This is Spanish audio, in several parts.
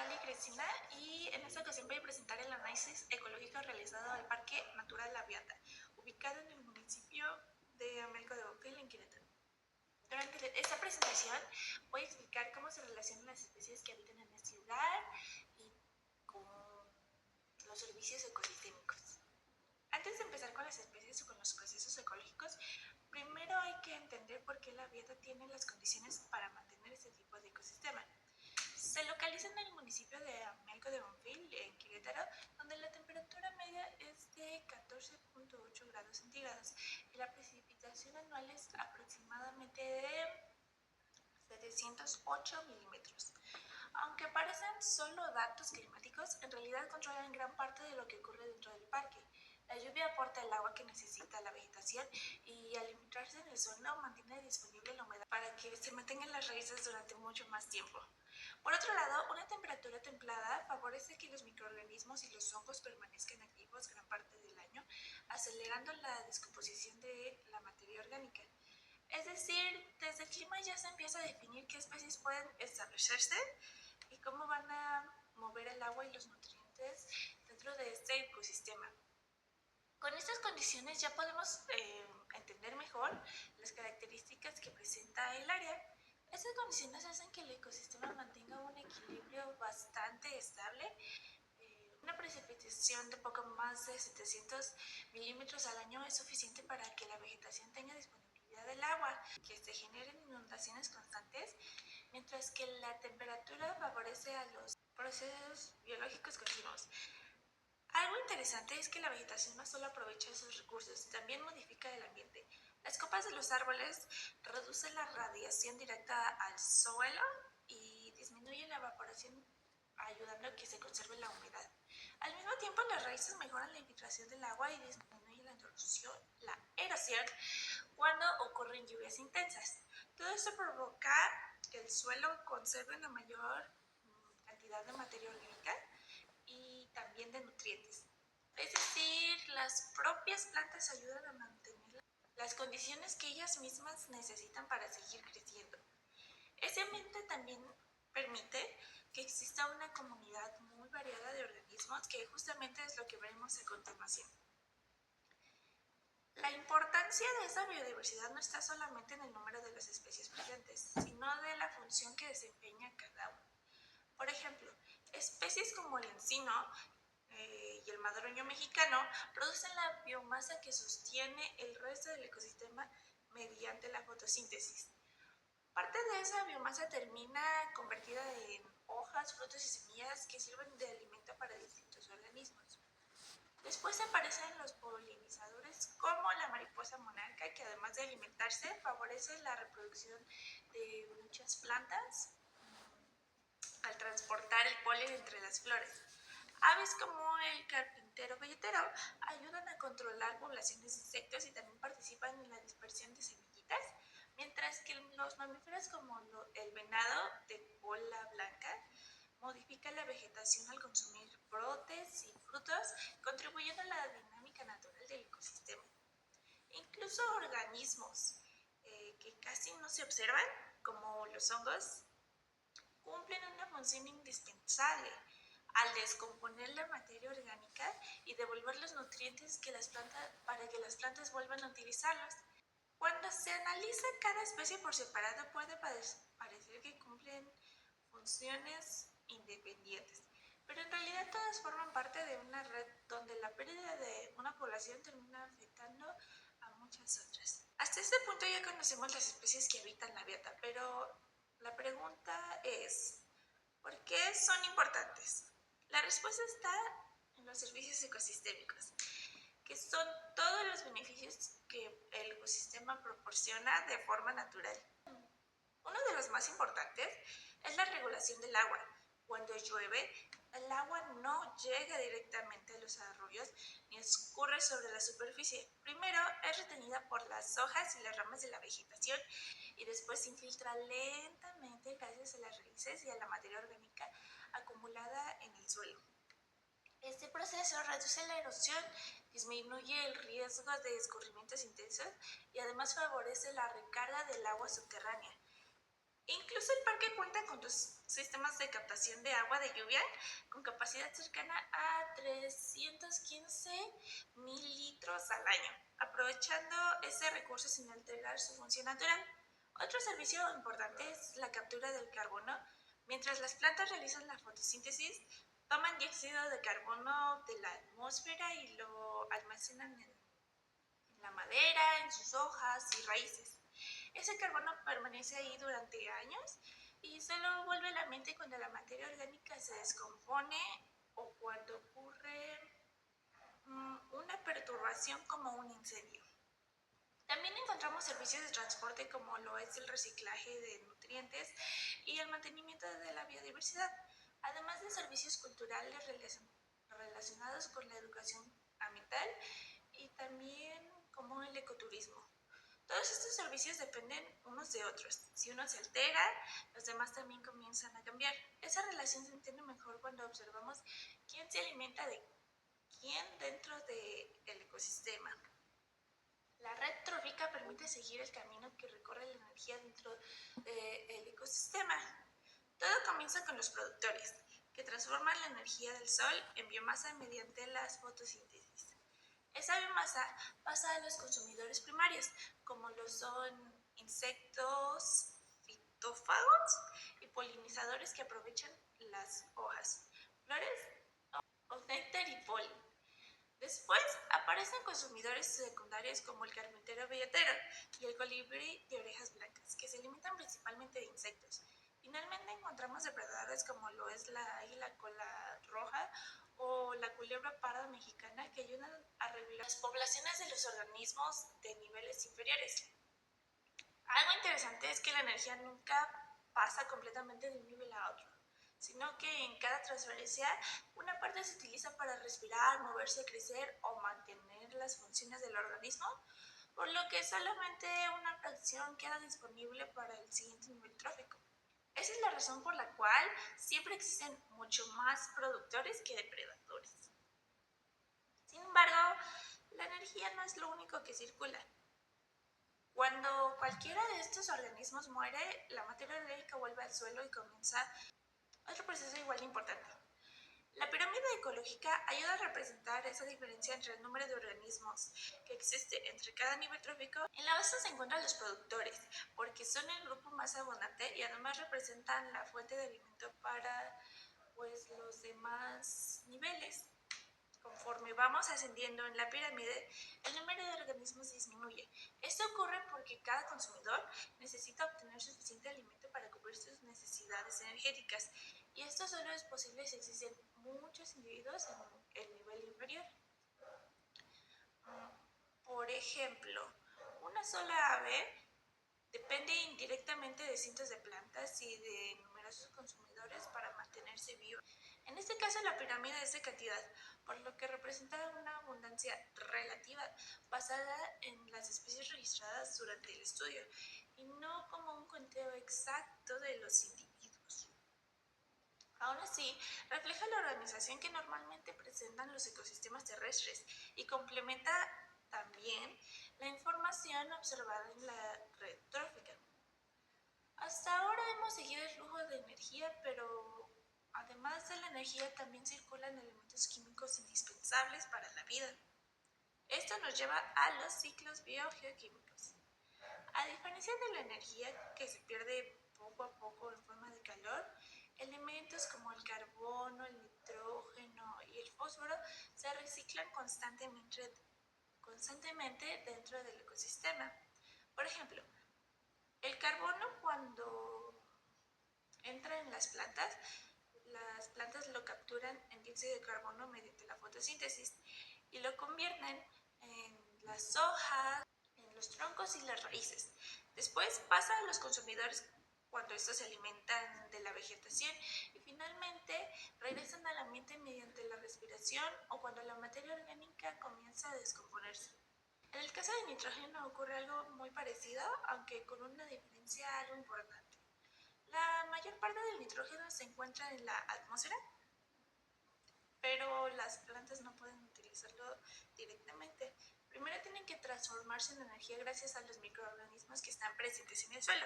Lali Cristina y en esta ocasión voy a presentar el análisis ecológico realizado al Parque Natural La Viata, ubicado en el municipio de Amelco de Bonfil, en Querétaro. Durante esta presentación voy a explicar cómo se relacionan las especies que habitan en este lugar y con los servicios ecosistémicos. Antes de empezar con las especies o con los procesos ecológicos, primero hay que entender por qué la Viata tiene las condiciones para mantener este tipo de ecosistema. Se localiza en el municipio de Amelco de Bonfil, en Querétaro, donde la temperatura media es de 14.8 grados centígrados y la precipitación anual es aproximadamente de 708 milímetros. Aunque parecen solo datos climáticos, en realidad controlan gran parte de lo que ocurre dentro del parque. La lluvia aporta el agua que necesita la vegetación y al infiltrarse en el suelo mantiene disponible la humedad para que se mantengan las raíces durante mucho más tiempo. Por otro lado, una temperatura templada favorece que los microorganismos y los hongos permanezcan activos gran parte del año, acelerando la descomposición de la materia orgánica. Es decir, desde el clima ya se empieza a definir qué especies pueden establecerse y cómo van a mover el agua y los nutrientes dentro de este ecosistema. Con estas condiciones ya podemos entender mejor las características que presenta el área. Estas condiciones hacen que el ecosistema mantenga un equilibrio bastante estable. Una precipitación de poco más de 700 milímetros al año es suficiente para que la vegetación tenga disponibilidad del agua, que se generen inundaciones constantes, mientras que la temperatura favorece a los procesos biológicos continuos. Algo interesante es que la vegetación no solo aprovecha esos recursos, también modifica el ambiente. Las copas de los árboles reducen la radiación directa al suelo y disminuyen la evaporación, ayudando a que se conserve la humedad. Al mismo tiempo, las raíces mejoran la infiltración del agua y disminuyen la erosión cuando ocurren lluvias intensas. Todo esto provoca que el suelo conserve una mayor cantidad de materia orgánica y también de nutrientes. Es decir, las propias plantas ayudan a mantener las condiciones que ellas mismas necesitan para seguir creciendo. Ese ambiente también permite que exista una comunidad muy variada de organismos, que justamente es lo que veremos a continuación. La importancia de esta biodiversidad no está solamente en el número de las especies presentes, sino de la función que desempeña cada una. Por ejemplo, especies como el encino y el madroño mexicano producen la biomasa que sostiene el resto del ecosistema mediante la fotosíntesis. Parte de esa biomasa termina convertida en hojas, frutos y semillas que sirven de alimento para distintos organismos. Después aparecen los polinizadores como la mariposa monarca, que además de alimentarse favorece la reproducción de muchas plantas al transportar el polen entre las flores. Aves como el carpintero velletero ayudan a controlar poblaciones de insectos y también participan en la dispersión de semillitas, mientras que los mamíferos como el venado de cola blanca modifican la vegetación al consumir brotes y frutos, contribuyendo a la dinámica natural del ecosistema. Incluso organismos que casi no se observan, como los hongos, cumplen una función indispensable al descomponer la materia orgánica y devolver los nutrientes para que las plantas vuelvan a utilizarlos. Cuando se analiza cada especie por separado puede parecer que cumplen funciones independientes, pero en realidad todas forman parte de una red donde la pérdida de una población termina afectando a muchas otras. Hasta este punto ya conocemos las especies que habitan la Viata, pero la pregunta es, ¿por qué son importantes? La respuesta está en los servicios ecosistémicos, que son todos los beneficios que el ecosistema proporciona de forma natural. Uno de los más importantes es la regulación del agua. Cuando llueve, el agua no llega directamente a los arroyos ni escurre sobre la superficie. Primero es retenida por las hojas y las ramas de la vegetación y después se infiltra lentamente gracias a las raíces y a la materia orgánica acumulada en el suelo. Este proceso reduce la erosión, disminuye el riesgo de escurrimientos intensos y además favorece la recarga del agua subterránea. Incluso el parque cuenta con dos sistemas de captación de agua de lluvia con capacidad cercana a 315 mil litros al año, aprovechando ese recurso sin alterar su función natural. Otro servicio importante es la captura del carbono. Mientras las plantas realizan la fotosíntesis, toman dióxido de carbono de la atmósfera y lo almacenan en la madera, en sus hojas y raíces. Ese carbono permanece ahí durante años y solo vuelve al ambiente cuando la materia orgánica se descompone o cuando ocurre una perturbación como un incendio. También encontramos servicios de transporte como lo es el reciclaje de nutrientes y el mantenimiento de la biodiversidad, además de servicios culturales relacionados con la educación ambiental y también como el ecoturismo. Todos estos servicios dependen unos de otros. Si uno se altera, los demás también comienzan a cambiar. Esa relación se entiende mejor cuando observamos quién se alimenta de quién dentro del ecosistema. La red trófica permite seguir el camino que recorre la energía dentro del ecosistema. Todo comienza con los productores, que transforman la energía del sol en biomasa mediante las fotosíntesis. Esa biomasa pasa a los consumidores primarios, como lo son insectos, fitófagos y polinizadores que aprovechan las hojas, flores o néctar y polen. Después aparecen consumidores secundarios como el carpintero bellotero y el colibrí de orejas blancas, que se alimentan principalmente de insectos. Finalmente encontramos depredadores como lo es la águila cola roja o la culebra parda mexicana que ayudan a regular las poblaciones de los organismos de niveles inferiores. Algo interesante es que la energía nunca pasa completamente de un nivel a otro, sino que en cada transferencia una parte se utiliza para respirar, moverse, crecer o mantener las funciones del organismo, por lo que solamente una fracción queda disponible para el siguiente nivel trófico. Esa es la razón por la cual siempre existen mucho más productores que depredadores. Sin embargo, la energía no es lo único que circula. Cuando cualquiera de estos organismos muere, la materia orgánica vuelve al suelo y comienza otro proceso igual de importante. La pirámide ecológica ayuda a representar esa diferencia entre el número de organismos que existe entre cada nivel trófico. En la base se encuentran los productores, porque son el grupo más abundante y además representan la fuente de alimento para los demás niveles. Conforme vamos ascendiendo en la pirámide, el número de organismos disminuye. Esto ocurre porque cada consumidor necesita obtener suficiente alimento para cubrir sus necesidades energéticas, y esto solo es posible si existen muchos individuos en el nivel inferior. Por ejemplo, una sola ave depende indirectamente de cientos de plantas y de numerosos consumidores para mantenerse viva. En este caso, la pirámide es de cantidad, por lo que representa una abundancia relativa basada en las especies registradas durante el estudio y no como un conteo exacto de los individuos. Aún así, refleja la organización que normalmente presentan los ecosistemas terrestres y complementa también la información observada en la red trófica. Hasta ahora hemos seguido el flujo de energía, pero además de la energía también circulan elementos químicos indispensables para la vida. Esto nos lleva a los ciclos biogeoquímicos. A diferencia de la energía que se pierde poco a poco en forma de calor, elementos como el carbono, el nitrógeno y el fósforo se reciclan constantemente dentro del ecosistema. Por ejemplo, el carbono cuando entra en las plantas lo capturan en dióxido de carbono mediante la fotosíntesis y lo convierten en las hojas, en los troncos y las raíces. Después pasa a los consumidores cuando estos se alimentan de la vegetación y finalmente regresan al ambiente mediante la respiración o cuando la materia orgánica comienza a descomponerse. En el caso del nitrógeno ocurre algo muy parecido, aunque con una diferencia algo importante. La mayor parte del nitrógeno se encuentra en la atmósfera, pero las plantas no pueden utilizarlo directamente. Primero tienen que transformarse en energía gracias a los microorganismos que están presentes en el suelo.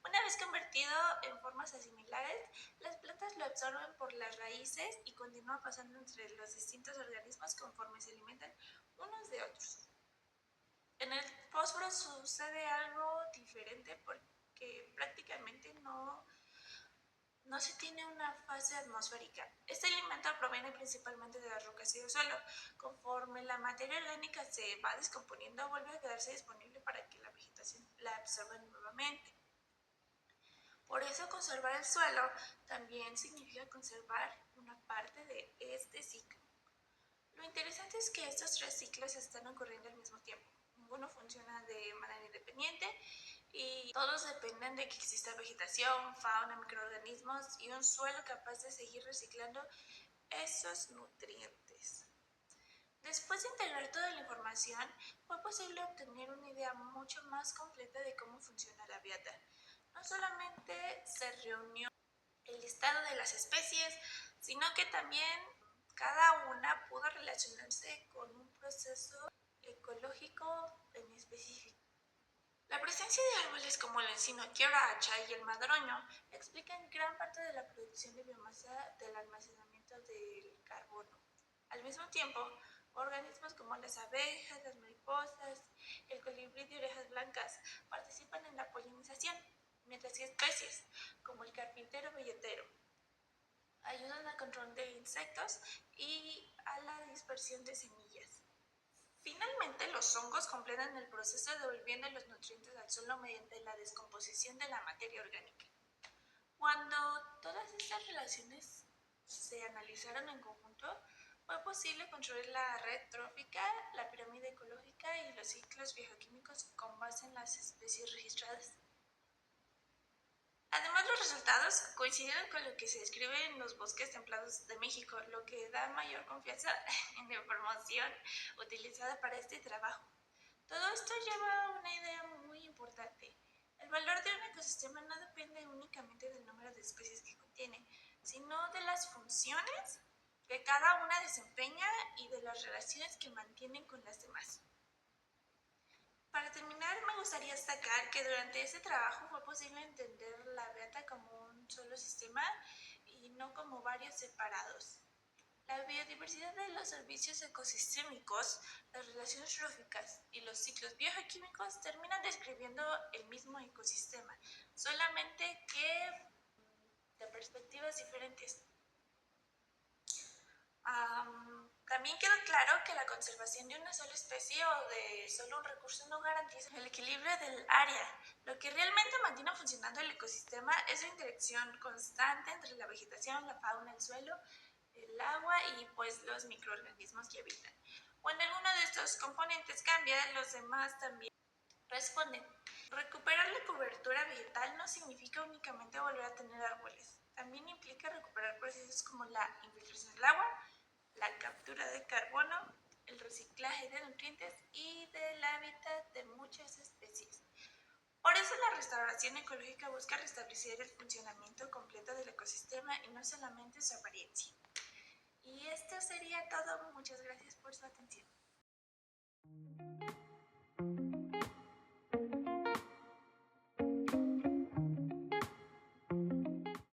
Una vez convertido en formas asimilares, las plantas lo absorben por las raíces y continúa pasando entre los distintos organismos conforme se alimentan unos de otros. En el fósforo sucede algo diferente porque prácticamente no se tiene una fase atmosférica. Este alimento proviene principalmente de las rocas y del suelo. Conforme la materia orgánica se va descomponiendo, vuelve a quedarse disponible para que la vegetación la absorba nuevamente. Por eso conservar el suelo también significa conservar una parte de este ciclo. Lo interesante es que estos tres ciclos están ocurriendo al mismo tiempo. Ninguno funciona de manera independiente y todos dependen de que exista vegetación, fauna, microorganismos y un suelo capaz de seguir reciclando esos nutrientes. Después de integrar toda la información, fue posible obtener una idea mucho más completa de cómo funciona la biota. No solamente se reunió el listado de las especies, sino que también cada una pudo relacionarse con un proceso ecológico en específico. La presencia de árboles como el encino, quiebra hacha y el madroño explican gran parte de la producción de biomasa del almacenamiento del carbono. Al mismo tiempo, organismos como las abejas, las mariposas, el colibrí de orejas blancas participan en la polinización, mientras que especies como el carpintero bellotero ayudan al control de insectos y a la dispersión de semillas. Finalmente, los hongos completan el proceso devolviendo los nutrientes al suelo mediante la descomposición de la materia orgánica. Cuando todas estas relaciones se analizaron en conjunto, fue posible construir la red trófica, la pirámide ecológica y los ciclos bioquímicos con base en las especies registradas. Además, los resultados coinciden con lo que se describe en los bosques templados de México, lo que da mayor confianza en la información utilizada para este trabajo. Todo esto lleva a una idea muy importante. El valor de un ecosistema no depende únicamente del número de especies que contiene, sino de las funciones que cada una desempeña y de las relaciones que mantienen con las demás. Para terminar, me gustaría destacar que durante este trabajo fue posible entender la biota como un solo sistema y no como varios separados. La biodiversidad de los servicios ecosistémicos, las relaciones tróficas y los ciclos biogeoquímicos terminan describiendo el mismo ecosistema, solamente que de perspectivas diferentes. También queda claro que la conservación de una sola especie o de solo un recurso no garantiza el equilibrio del área. Lo que realmente mantiene funcionando el ecosistema es la interacción constante entre la vegetación, la fauna, el suelo, el agua y pues los microorganismos que habitan. Cuando alguno de estos componentes cambia, los demás también responden. Recuperar la cobertura vegetal no significa únicamente volver a tener árboles. También implica recuperar procesos como la infiltración del agua, la captura de carbono, el reciclaje de nutrientes y del hábitat de muchas especies. Por eso la restauración ecológica busca restablecer el funcionamiento completo del ecosistema y no solamente su apariencia. Y esto sería todo. Muchas gracias por su atención.